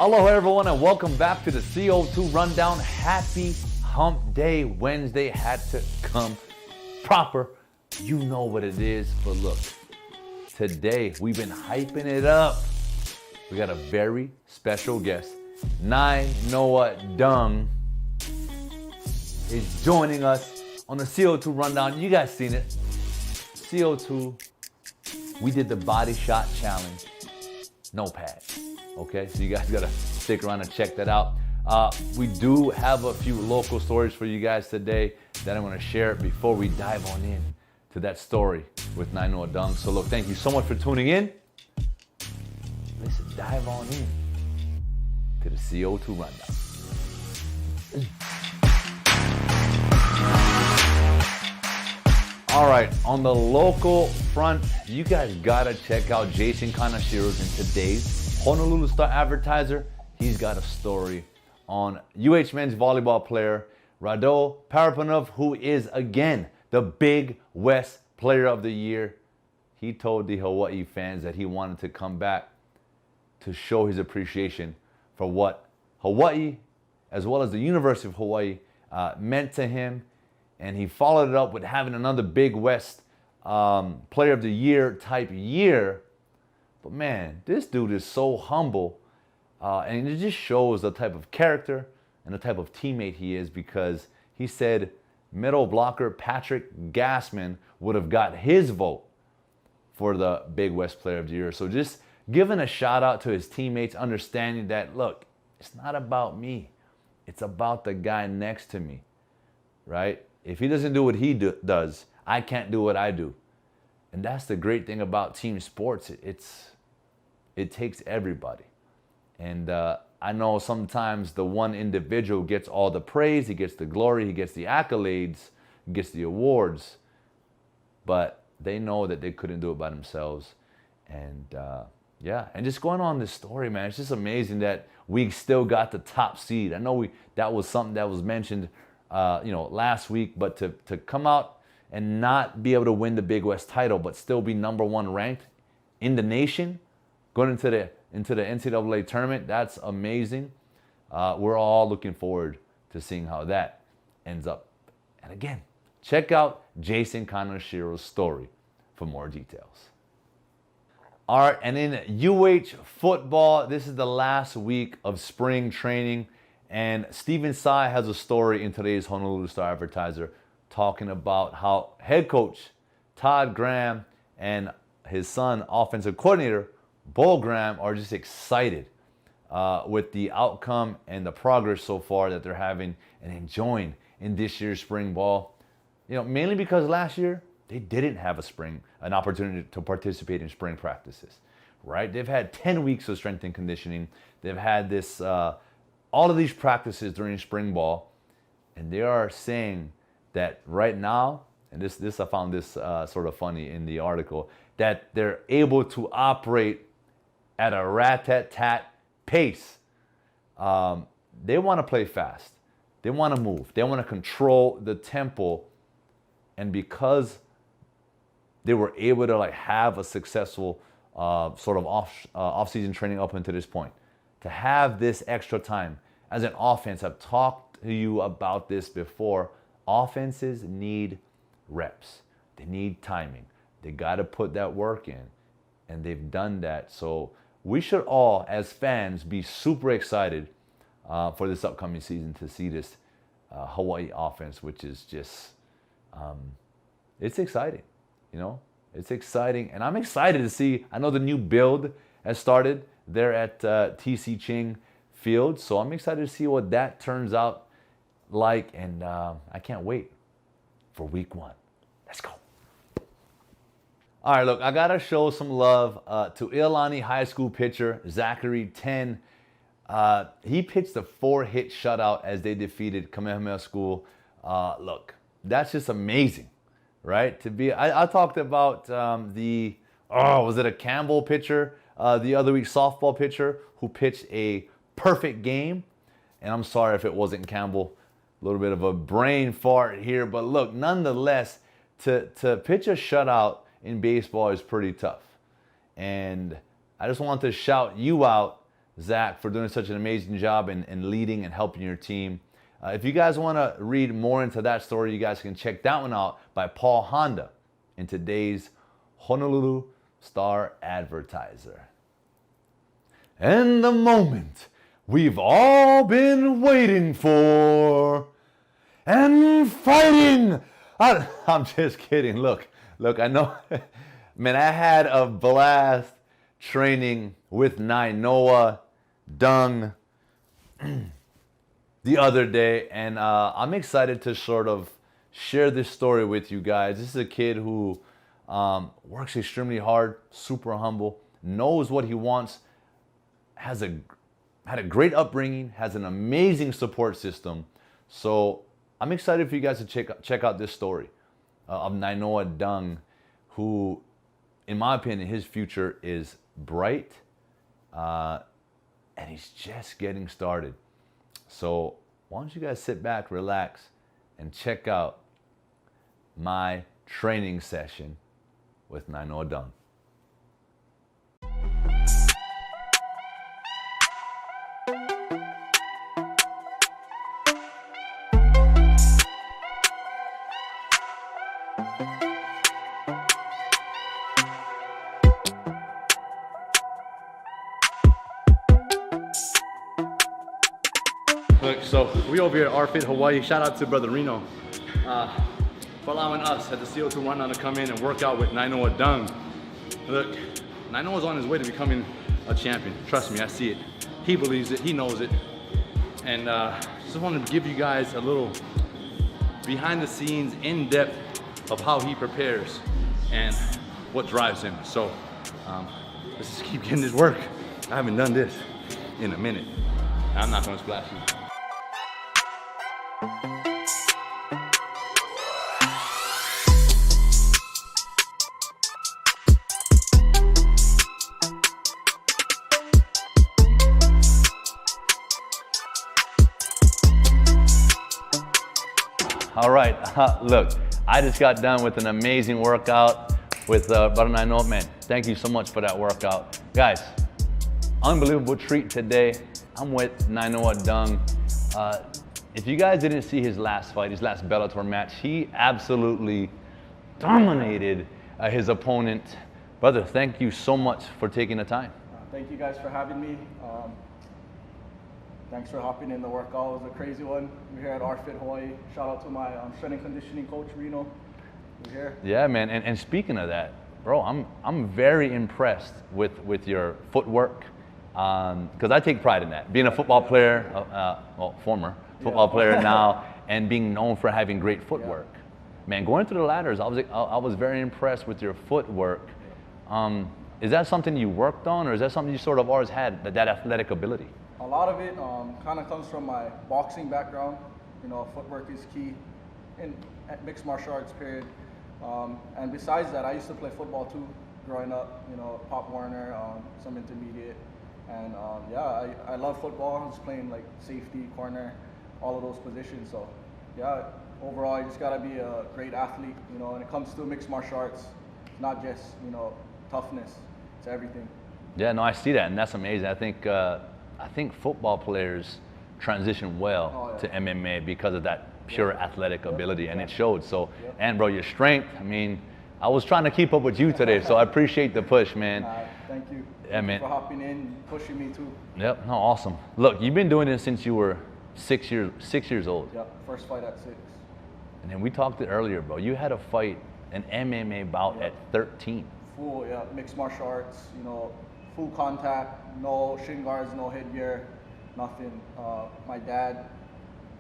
Aloha everyone and welcome back to the CO2 Run Dwn. Happy Hump Day Wednesday had to come proper. You know what it is, but look, today we've been hyping it up. We got a very special guest. Nainoa Dung is joining us on the CO2 Run Dwn. You guys seen it. CO2, we did the body shot challenge. No pads. Okay, so you guys gotta stick around and check that out. We do have a few local stories for you guys today that I'm gonna share before we dive on in to that story with Nainoa Dung. So look, thank you so much for tuning in. Let's dive on in to the CO2 Run Dwn. All right, on the local front, you guys gotta check out Jason Kanashiro's in today's Honolulu Star-Advertiser. He's got a story on UH men's volleyball player Rado Parapanov, who is again the Big West Player of the Year. He told the Hawaii fans that he wanted to come back to show his appreciation for what Hawaii, as well as the University of Hawaii, meant to him. And he followed it up with having another Big West Player of the Year type year. But man, this dude is so humble, and it just shows the type of character and the type of teammate he is, because he said middle blocker Patrick Gassman would have got his vote for the Big West Player of the Year. So just giving a shout out to his teammates, understanding that, look, it's not about me. It's about the guy next to me, right? If he doesn't do what he does, I can't do what I do. And that's the great thing about team sports. It takes everybody. And I know sometimes the one individual gets all the praise, he gets the glory, he gets the accolades, he gets the awards, but they know that they couldn't do it by themselves. And yeah, and just going on this story, man, it's just amazing that we still got the top seed. I know that was something that was mentioned last week, but to come out and not be able to win the Big West title, but still be number one ranked in the nation, going into the NCAA tournament, that's amazing. We're all looking forward to seeing how that ends up. And again, check out Jason Kanashiro's story for more details. All right, and in UH football, this is the last week of spring training, and Stephen Tsai has a story in today's Honolulu Star-Advertiser talking about how head coach Todd Graham and his son, offensive coordinator Bo Graham, are just excited with the outcome and the progress so far that they're having and enjoying in this year's spring ball. Mainly because last year they didn't have an opportunity to participate in spring practices, right? They've had 10 weeks of strength and conditioning. They've had this all of these practices during spring ball, and they are saying that right now, and this I found this sort of funny in the article, that they're able to operate at a rat-tat-tat pace. They want to play fast. They want to move. They want to control the tempo. And because they were able to have a successful sort of off-season training up until this point, to have this extra time as an offense, I've talked to you about this before. Offenses need reps. They need timing. They got to put that work in, and they've done that. So we should all, as fans, be super excited for this upcoming season to see this Hawaii offense, which is just, it's exciting. It's exciting, and I'm excited to see. I know the new build has started there at TC Ching Field, so I'm excited to see what that turns out like, and I can't wait for week one. Let's go. All right, look, I gotta show some love to Iolani High School pitcher Zachary 10. He pitched a 4-hit shutout as they defeated Kamehameha School. Look, that's just amazing, right? I talked about was it a Campbell pitcher the other week, softball pitcher who pitched a perfect game, and I'm sorry if it wasn't Campbell. A little bit of a brain fart here, but look, nonetheless, to pitch a shutout in baseball is pretty tough. And I just want to shout you out Zach, for doing such an amazing job in leading and helping your team. If you guys want to read more into that story, you guys can check that one out by Paul Honda in today's Honolulu Star-Advertiser. And the moment we've all been waiting for and fighting. I'm just kidding. Look, I know, man, I had a blast training with Nainoa Dung the other day, and I'm excited to sort of share this story with you guys. This is a kid who works extremely hard, super humble, knows what he wants, had a great upbringing, has an amazing support system. So I'm excited for you guys to check out this story of Nainoa Dung, who, in my opinion, his future is bright, and he's just getting started. So why don't you guys sit back, relax, and check out my training session with Nainoa Dung. Look, so we over here at RFit Hawaii. Shout out to Brother Reno for allowing us at the CO2 Run Dwn to come in and work out with Nainoa Dung. Look, Nainoa's on his way to becoming a champion. Trust me, I see it. He believes it, he knows it. And just wanted to give you guys a little behind the scenes, in depth of how he prepares and what drives him. So let's just keep getting this work. I haven't done this in a minute. I'm not gonna splash you. All right, look, I just got done with an amazing workout with Brother Nainoa. Man, thank you so much for that workout. Guys, unbelievable treat today. I'm with Nainoa Dung. If you guys didn't see his last fight, his last Bellator match, he absolutely dominated his opponent. Brother, thank you so much for taking the time. Thank you guys for having me. Thanks for hopping in the workout. It was a crazy one. We're here at RFit Hawaii. Shout out to my strength and conditioning coach, Reno. We're here. Yeah, man. And speaking of that, bro, I'm very impressed with your footwork, because I take pride in that. Being a football player, well, former football player now, and being known for having great footwork. Man, going through the ladders, I was very impressed with your footwork. Is that something you worked on, or is that something you sort of always had, that athletic ability? A lot of it kind of comes from my boxing background. You know, footwork is key in mixed martial arts, period. And besides that, I used to play football too, growing up. You know, Pop Warner, some intermediate. And yeah, I love football. I was playing like safety, corner, all of those positions. So yeah, overall, you just gotta be a great athlete. You know, when it comes to mixed martial arts, not just, you know, toughness. It's everything. Yeah, no, I see that, and that's amazing. I think football players transition well to MMA because of that pure athletic ability, and it showed. So, and bro, your strength, I mean, I was trying to keep up with you today, so I appreciate the push, man. Thank you. Yeah, man. For hopping in, pushing me too. Yep, no, awesome. Look, you've been doing this since you were 6 years old. Yep, first fight at 6. And then we talked it earlier, bro. You had a fight, an MMA bout at 13. Full, yeah, mixed martial arts, you know, full contact, no shin guards, no headgear, nothing. My dad,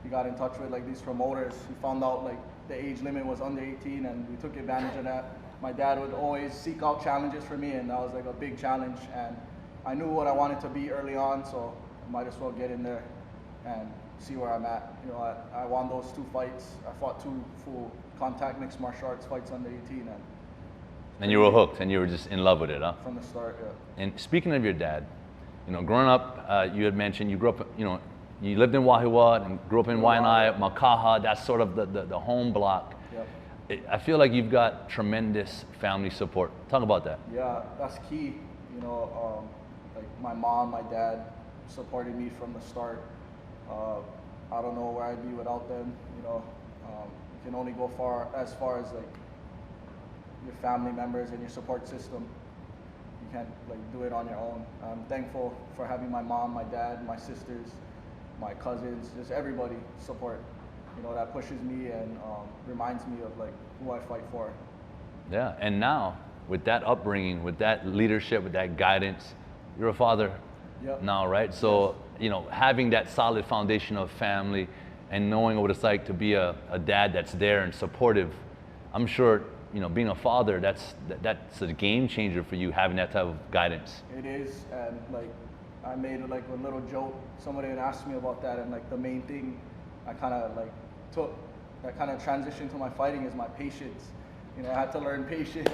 he got in touch with like these promoters. He found out like the age limit was under 18, and we took advantage of that. My dad would always seek out challenges for me, and that was like a big challenge. And I knew what I wanted to be early on, so I might as well get in there and see where I'm at. You know, I won those 2 fights. I fought 2 full contact mixed martial arts fights under 18, and you were hooked, and you were just in love with it, huh? From the start, yeah. And speaking of your dad, you know, growing up, you had mentioned you grew up, you know, you lived in Wahiawa and grew up in Waianae, Makaha. That's sort of the home block. Yep. I feel like you've got tremendous family support. Talk about that. Yeah, that's key. You know, like my mom, my dad, supported me from the start. I don't know where I'd be without them. You know, you can only go as far as like your family members and your support system. You can't like do it on your own. I'm thankful for having my mom, my dad, my sisters, my cousins, just everybody support. You know, that pushes me and reminds me of like who I fight for. Yeah, and now with that upbringing, with that leadership, with that guidance, you're a father now, right? So, you know, having that solid foundation of family and knowing what it's like to be a dad that's there and supportive, I'm sure, you know, being a father, that's a game changer for you, having that type of guidance. It is, and like I made like a little joke. Somebody had asked me about that, and like the main thing I kind of like took that kind of transition to my fighting is my patience. You know, I had to learn patience.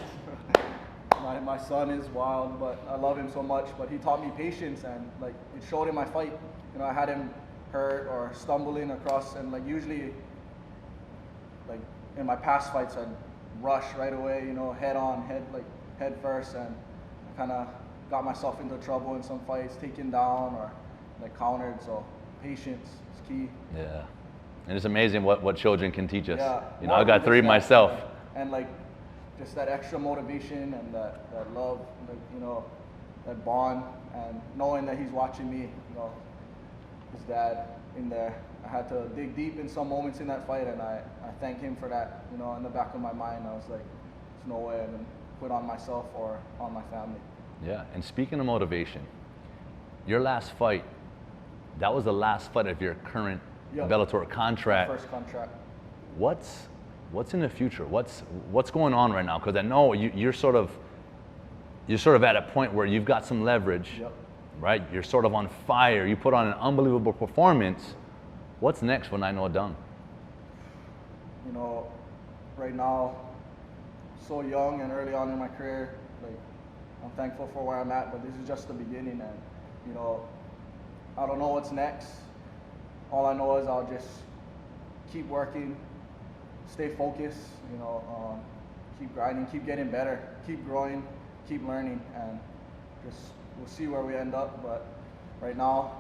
My son is wild, but I love him so much. But he taught me patience, and like it showed in my fight. You know, I had him hurt or stumbling across, and like usually, like in my past fights, I'd rush right away. You know, head first, and I kind of got myself into trouble in some fights, taken down or like countered. So patience is key. Yeah, and it's amazing what children can teach us. Yeah, you know, I got 3 myself. And like just that extra motivation and that love, like, you know, that bond, and knowing that he's watching me, you know, his dad in there. I had to dig deep in some moments in that fight, and I thank him for that. You know, in the back of my mind, I was like, there's no way I'm gonna put on myself or on my family. Yeah, and speaking of motivation, your last fight, that was the last fight of your current Bellator contract. My first contract. What's in the future? What's going on right now? Because I know you're sort of at a point where you've got some leverage, right? You're sort of on fire. You put on an unbelievable performance. What's next for Nainoa Dung? You know, right now, so young and early on in my career, like I'm thankful for where I'm at, but this is just the beginning, and you know, I don't know what's next. All I know is I'll just keep working, stay focused, you know, keep grinding, keep getting better, keep growing, keep learning, and just we'll see where we end up. But right now,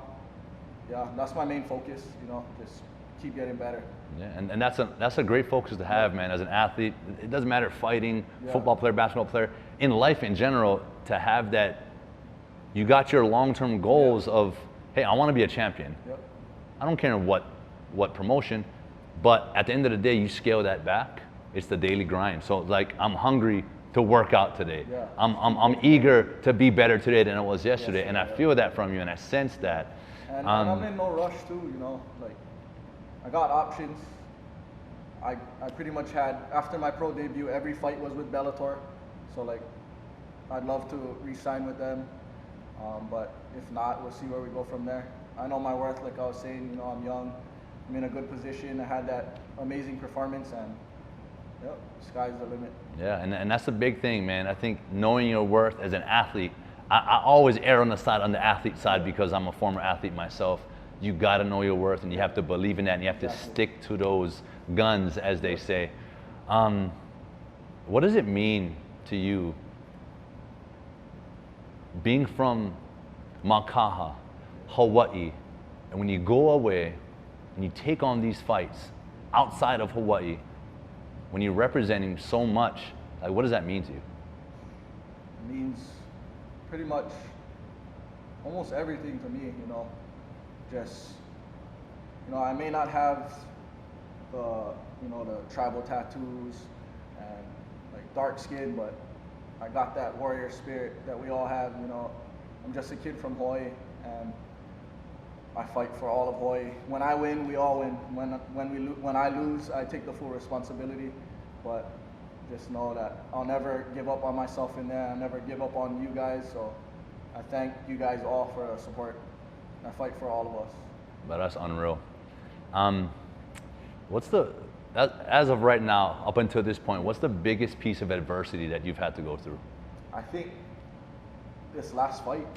yeah, that's my main focus, you know, just keep getting better. Yeah, and that's a great focus to have, man, as an athlete. It doesn't matter fighting, football player, basketball player, in life in general, to have that, you got your long-term goals of, hey, I want to be a champion. I don't care what promotion, but at the end of the day, you scale that back. It's the daily grind. So like, I'm hungry to work out today. I'm eager to be better today than I was yesterday, and I feel that from you, and I sense that. And I'm in no rush too, you know, like I got options. I pretty much had, after my pro debut, every fight was with Bellator. So like, I'd love to re-sign with them. But if not, we'll see where we go from there. I know my worth, like I was saying, you know, I'm young, I'm in a good position, I had that amazing performance, and sky's the limit. Yeah, and that's the big thing, man. I think knowing your worth as an athlete, I always err on the athlete side because I'm a former athlete myself. You got to know your worth, and you have to believe in that, and you have to stick to those guns, as they say. What does it mean to you being from Makaha, Hawaii, and when you go away and you take on these fights outside of Hawaii, when you're representing so much, like, what does that mean to you? It means pretty much almost everything to me, you know. Just, you know, I may not have the, you know, the tribal tattoos and like dark skin, but I got that warrior spirit that we all have, you know. I'm just a kid from Hawaii, and I fight for all of Hawaii. When I win, we all win. When I lose, I take the full responsibility. But just know that I'll never give up on myself in there. I'll never give up on you guys. So I thank you guys all for the support. I fight for all of us. But that's unreal. As of right now, up until this point, what's the biggest piece of adversity that you've had to go through? I think this last fight,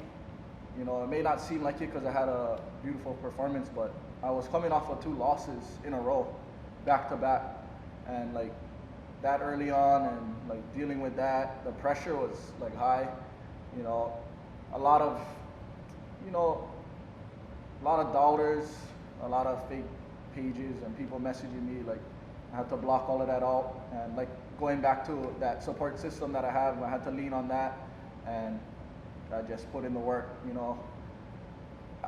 you know, it may not seem like it because I had a beautiful performance, but I was coming off of 2 losses in a row, back to back. And like that early on, and like dealing with that, the pressure was like high, you know, a lot of, you know, a lot of doubters, a lot of fake pages and people messaging me. Like, I had to block all of that out, and like going back to that support system that I have, I had to lean on that, and I just put in the work, you know.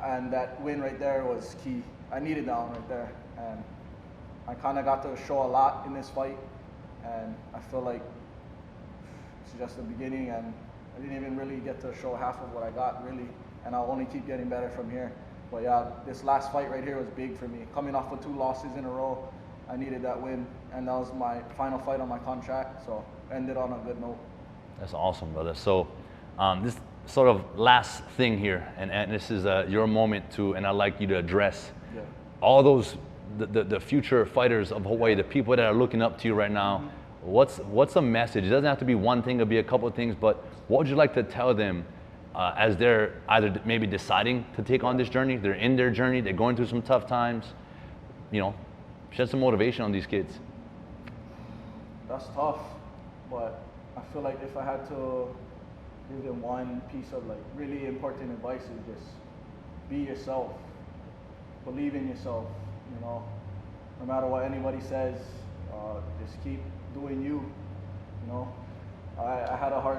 And that win right there was key. I needed that one right there, and I kind of got to show a lot in this fight, and I feel like it's just the beginning, and I didn't even really get to show half of what I got, really, and I'll only keep getting better from here. But yeah, this last fight right here was big for me. Coming off of 2 losses in a row, I needed that win, and that was my final fight on my contract, so ended on a good note. That's awesome, brother. So this sort of last thing here, and this is your moment to, and I'd like you to address all those, the future fighters of Hawaii, the people that are looking up to you right now. What's a message? It doesn't have to be one thing, it'll be a couple of things, but what would you like to tell them as they're either maybe deciding to take on this journey, they're in their journey, they're going through some tough times, you know, shed some motivation on these kids. That's tough, but I feel like if I had to give them one piece of like really important advice, is just be yourself, believe in yourself, you know, no matter what anybody says, just keep doing you, you know. I had a hard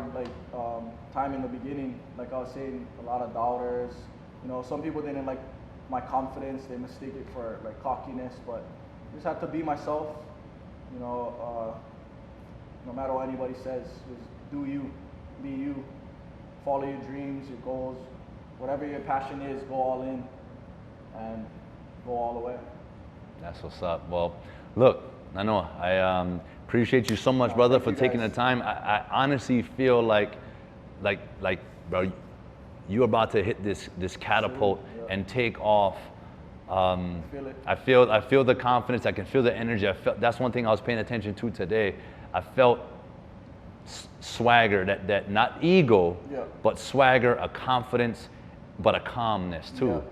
time in the beginning, like I was saying, a lot of doubters, you know, some people didn't like my confidence, they mistake it for like cockiness, but I just had to be myself, you know, no matter what anybody says, just do you, be you, follow your dreams, your goals, whatever your passion is, go all in and go all the way. That's what's up. Well, look, I appreciate you so much, brother, for taking the time. I honestly feel like, bro, you're about to hit this catapult and take off. I feel the confidence. I can feel the energy. That's one thing I was paying attention to today. I felt swagger, that not ego, but swagger, a confidence, but a calmness too,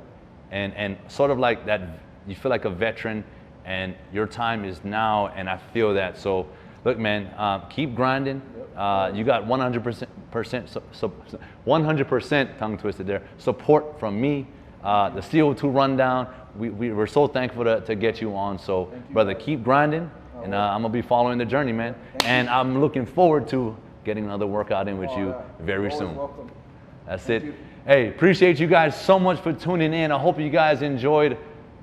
and sort of like that. You feel like a veteran, and your time is now, and I feel that. So, look, man, keep grinding. You got 100% tongue twisted there. Support from me, the CO2 Run Dwn. We're so thankful to get you on. So, brother, keep grinding, and I'm gonna be following the journey, man. And I'm looking forward to getting another workout in with you very soon. That's it. Hey, appreciate you guys so much for tuning in. I hope you guys enjoyed a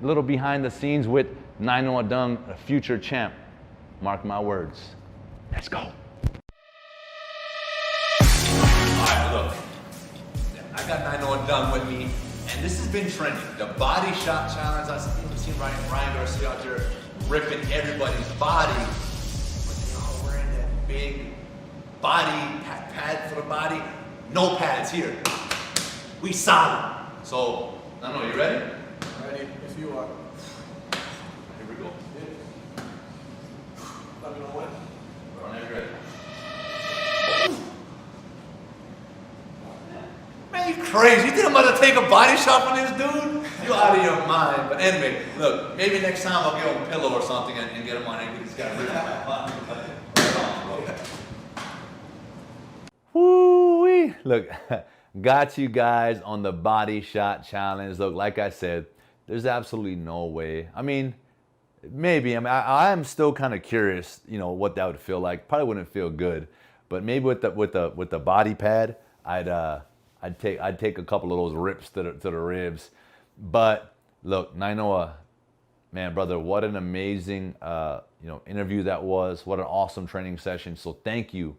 little behind the scenes with Nainoa Dung, a future champ. Mark my words. Let's go. All right, look. I got Nainoa Dung with me, and this has been trending. The body shot challenge. I've seen Ryan Garcia out there ripping everybody's body. But they're all wearing that big body pad for the body. No pads here. We solid. So, Nainoa, you ready? Ready, if you are. Here we go. Let me know when. Whenever you're ready. Man, you crazy. You think I'm about to take a body shot from this dude? You out of your mind. But anyway, look, maybe next time I'll give him a pillow or something and get him on and get this guy ripped out. Woo-wee. Look, got you guys on the body shot challenge. Look, like I said, there's absolutely no way. I mean, maybe. I am still kind of curious, you know, what that would feel like. Probably wouldn't feel good, but maybe with the body pad, I'd take a couple of those rips to the ribs. But look, Nainoa, man, brother, what an amazing interview that was. What an awesome training session. So thank you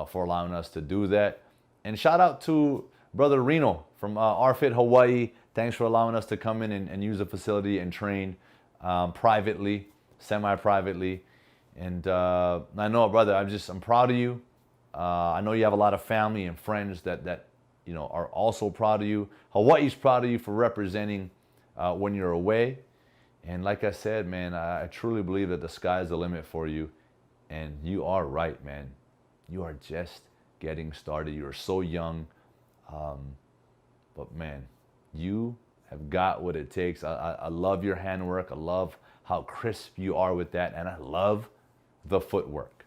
for allowing us to do that. And shout out to brother Reno from RFit Hawaii. Thanks for allowing us to come in and use the facility and train privately, semi-privately. And I know, brother, I'm proud of you. I know you have a lot of family and friends that are also proud of you. Hawaii's proud of you for representing when you're away. And like I said, man, I truly believe that the sky's the limit for you. And you are right, man. You are just getting started. You are so young. But man, you have got what it takes. I love your handwork. I love how crisp you are with that. And I love the footwork.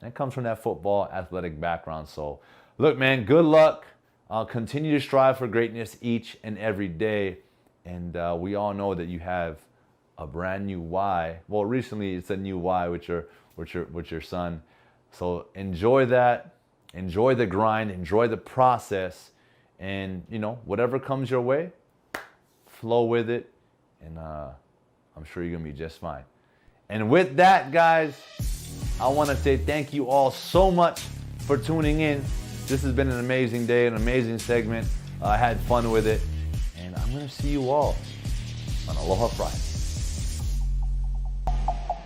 That comes from that football athletic background. So look, man, good luck. Continue to strive for greatness each and every day. And we all know that you have a brand new Y. Well, recently it's a new Y with your son. So enjoy that, enjoy the grind, enjoy the process, and you know, whatever comes your way, flow with it, and I'm sure you're gonna be just fine. And with that, guys, I want to say thank you all so much for tuning in. This has been an amazing day, an amazing segment. I had fun with it, and I'm gonna see you all on Aloha Friday.